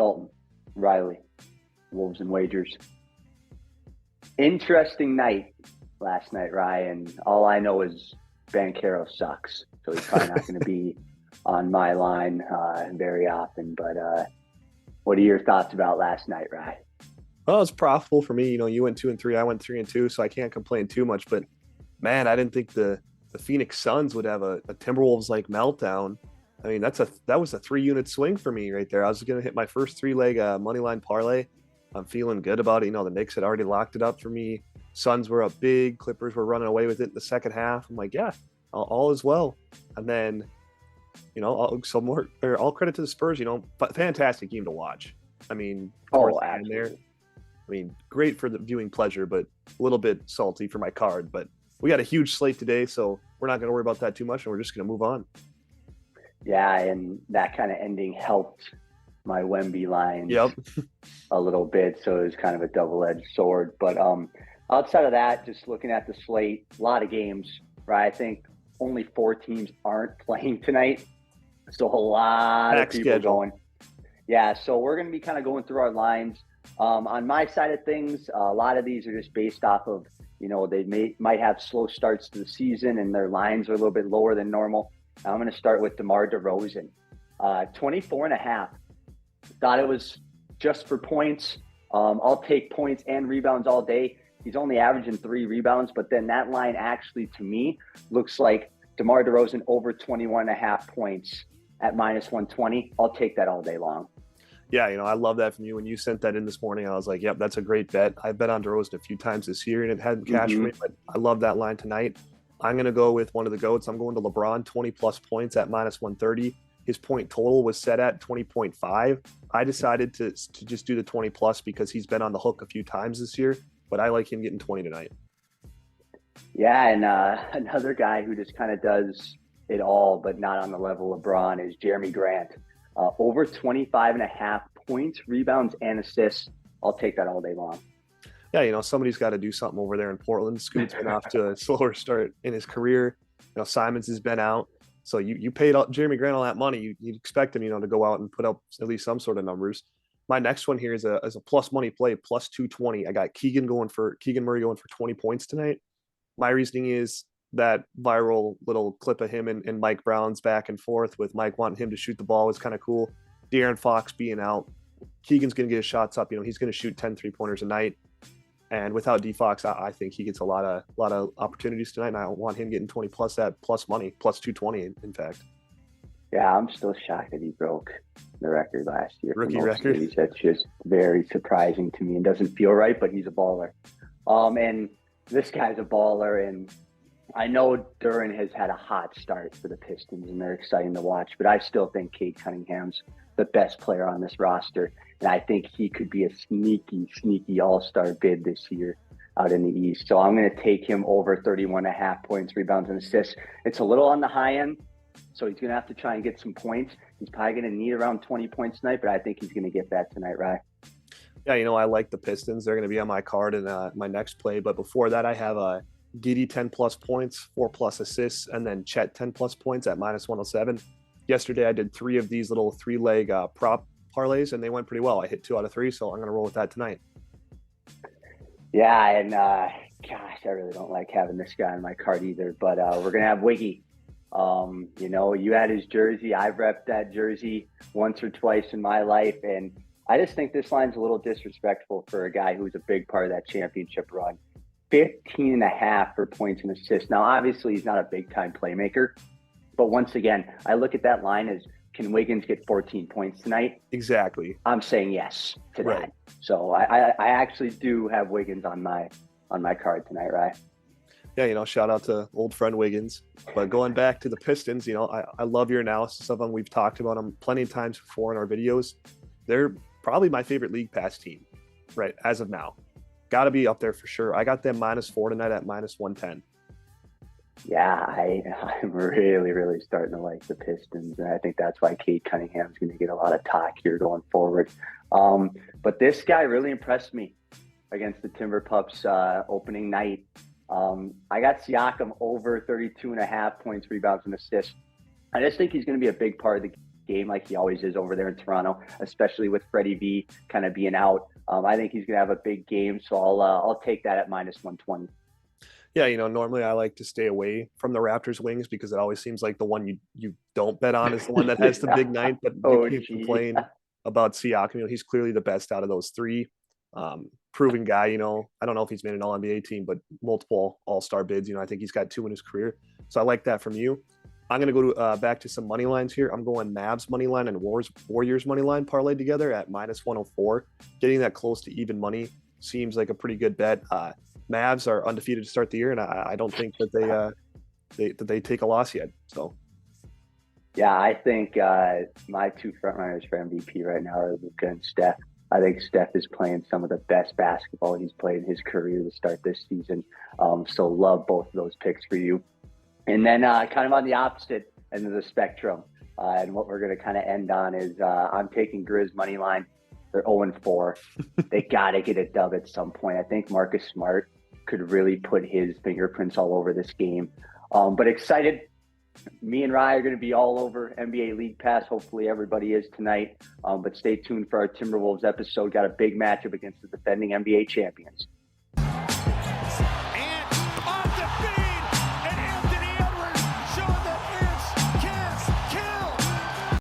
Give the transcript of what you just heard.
Dalton, Riley, Wolves and Wagers. Interesting night last night, Ryan. All I know is Banchero sucks, so he's probably not going to be on my line very often. But what are your thoughts about last night, Ryan? Well, it's profitable for me. You went 2-3, I went 3-2, so I can't complain too much. But man, I didn't think the Phoenix Suns would have a Timberwolves like meltdown. I mean, that was a 3-unit swing for me right there. I was gonna hit my first 3-leg money line parlay. I'm feeling good about it. The Knicks had already locked it up for me. Suns were up big. Clippers were running away with it in the second half. I'm like, yeah, all is well. And then, all credit to the Spurs. Fantastic game to watch. I mean, there. I mean, great for the viewing pleasure, but a little bit salty for my card. But we got a huge slate today, so we're not going to worry about that too much, and we're just going to move on. Yeah, and that kind of ending helped my Wemby lines a little bit, so it was kind of a double-edged sword. But outside of that, just looking at the slate, a lot of games, right? I think only 4 teams aren't playing tonight, so a lot of people going. Yeah, so we're going to be kind of going through our lines. On my side of things, a lot of these are just based off of, they might have slow starts to the season and their lines are a little bit lower than normal. I'm going to start with DeMar DeRozan, 24.5. Thought it was just for points. I'll take points and rebounds all day. He's only averaging 3 rebounds, but then that line actually, to me, looks like DeMar DeRozan over 21.5 points at -120. I'll take that all day long. Yeah, I love that from you. When you sent that in this morning, I was like, yep, that's a great bet. I've bet on DeRozan a few times this year, and it hadn't cashed for me, but I love that line tonight. I'm going to go with one of the GOATs. I'm going to LeBron, 20-plus points at -130. His point total was set at 20.5. I decided to just do the 20-plus because he's been on the hook a few times this year, but I like him getting 20 tonight. Yeah, and another guy who just kind of does it all, but not on the level of LeBron, is Jeremy Grant. Over 25.5 points, rebounds, and assists. I'll take that all day long. Yeah, somebody's got to do something over there in Portland. Scoot's been off to a slower start in his career. Simons has been out. So you paid Jeremy Grant all that money. You'd expect him, to go out and put up at least some sort of numbers. My next one here is a plus money play, plus 220. I got Keegan Murray going for 20 points tonight. My reasoning is that viral little clip of him and Mike Brown's back and forth with Mike wanting him to shoot the ball was kind of cool. De'Aaron Fox being out. Keegan's going to get his shots up. He's going to shoot 10 3-pointers a night. And without D Fox, I think he gets a lot of opportunities tonight. And I want him getting 20 plus that plus money, plus 220, in fact. Yeah, I'm still shocked that he broke the record last year. Rookie record. That's just very surprising to me and doesn't feel right, but he's a baller. And this guy's a baller, and I know Duren has had a hot start for the Pistons, and they're exciting to watch, but I still think Cade Cunningham's the best player on this roster, and I think he could be a sneaky all-star bid this year out in the East. So I'm going to take him over 31.5 points, rebounds, and assists. It's a little on the high end, so he's going to have to try and get some points. He's probably going to need around 20 points tonight, but I think he's going to get that tonight, right? Yeah, I like the Pistons. They're going to be on my card in my next play, but before that, I have a Giddey 10-plus points, 4-plus assists, and then Chet 10-plus points at -107. Yesterday, I did 3 of these little 3-leg prop parlays, and they went pretty well. I hit 2 out of 3, so I'm going to roll with that tonight. Yeah, and gosh, I really don't like having this guy on my card either, but we're going to have Wiggy. You had his jersey. I've repped that jersey once or twice in my life, and I just think this line's a little disrespectful for a guy who's a big part of that championship run. 15.5 for points and assists. Now, obviously, he's not a big-time playmaker, but once again, I look at that line as, can Wiggins get 14 points tonight? Exactly. I'm saying yes to right. that. So I actually do have Wiggins on my card tonight, right? Yeah, shout out to old friend Wiggins. But going back to the Pistons, I love your analysis of them. We've talked about them plenty of times before in our videos. They're probably my favorite league pass team, right, as of now. Got to be up there for sure. I got them -4 tonight at -110. Yeah, I'm really starting to like the Pistons, and I think that's why Cade Cunningham's going to get a lot of talk here going forward. But this guy really impressed me against the Timber Pups opening night. I got Siakam over 32.5 points, rebounds, and assists. I just think he's going to be a big part of the game like he always is over there in Toronto, especially with Freddie V kind of being out. I think he's going to have a big game, so I'll take that at minus 120. Yeah, normally I like to stay away from the Raptors wings because it always seems like the one you don't bet on is the one that has the big night. But you can't complain about Siakam. He's clearly the best out of those three. Proven guy. I don't know if he's made an All-NBA team, but multiple All-Star bids. I think he's got 2 in his career. So I like that from you. I'm going to go back to some money lines here. I'm going Mavs money line and Warriors money line parlayed together at minus 104. Getting that close to even money seems like a pretty good bet. Mavs are undefeated to start the year, and I don't think that they take a loss yet. So, yeah, I think my 2 frontrunners for MVP right now are Luka and Steph. I think Steph is playing some of the best basketball he's played in his career to start this season. So love both of those picks for you. And then kind of on the opposite end of the spectrum, and what we're going to kind of end on is I'm taking Grizz money line. They're 0-4. They got to get a dub at some point. I think Marcus Smart could really put his fingerprints all over this game. But excited. Me and Rye are going to be all over NBA League Pass. Hopefully everybody is tonight. But stay tuned for our Timberwolves episode. Got a big matchup against the defending NBA champions.